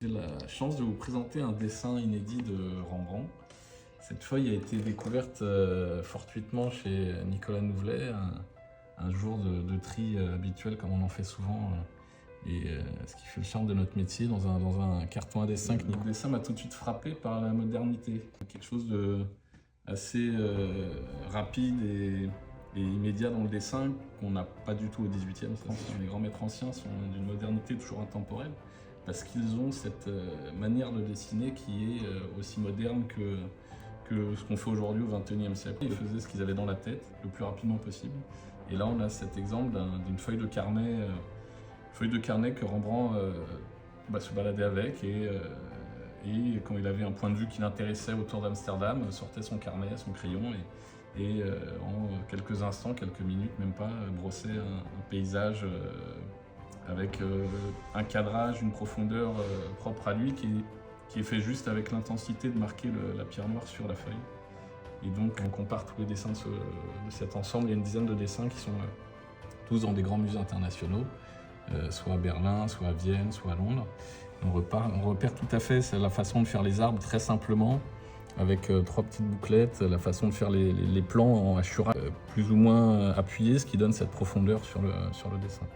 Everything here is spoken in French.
J'ai la chance de vous présenter un dessin inédit de Rembrandt. Cette feuille a été découverte fortuitement chez Nicolas Nouvelet, un jour de tri habituel comme on en fait souvent, ce qui fait le charme de notre métier dans un carton à dessin. Le dessin m'a tout de suite frappé par la modernité, quelque chose de assez rapide et immédiat dans le dessin qu'on n'a pas du tout au XVIIIe siècle. Les grands maîtres anciens sont d'une modernité toujours intemporelle, parce qu'ils ont cette manière de dessiner qui est aussi moderne que ce qu'on fait aujourd'hui au XXIe siècle. Ils faisaient ce qu'ils avaient dans la tête le plus rapidement possible. Et là, on a cet exemple d'une feuille de carnet que Rembrandt se baladait avec et quand il avait un point de vue qui l'intéressait autour d'Amsterdam, sortait son carnet, son crayon et en quelques instants, quelques minutes, même pas, brossait un paysage avec un cadrage, une profondeur propre à lui qui est fait juste avec l'intensité de marquer la pierre noire sur la feuille. Et donc on compare tous les dessins de cet ensemble. Il y a une dizaine de dessins qui sont tous dans des grands musées internationaux, soit à Berlin, soit à Vienne, soit à Londres. On repère tout à fait la façon de faire les arbres très simplement, avec trois petites bouclettes, la façon de faire les plans en hachura plus ou moins appuyés, ce qui donne cette profondeur sur le dessin.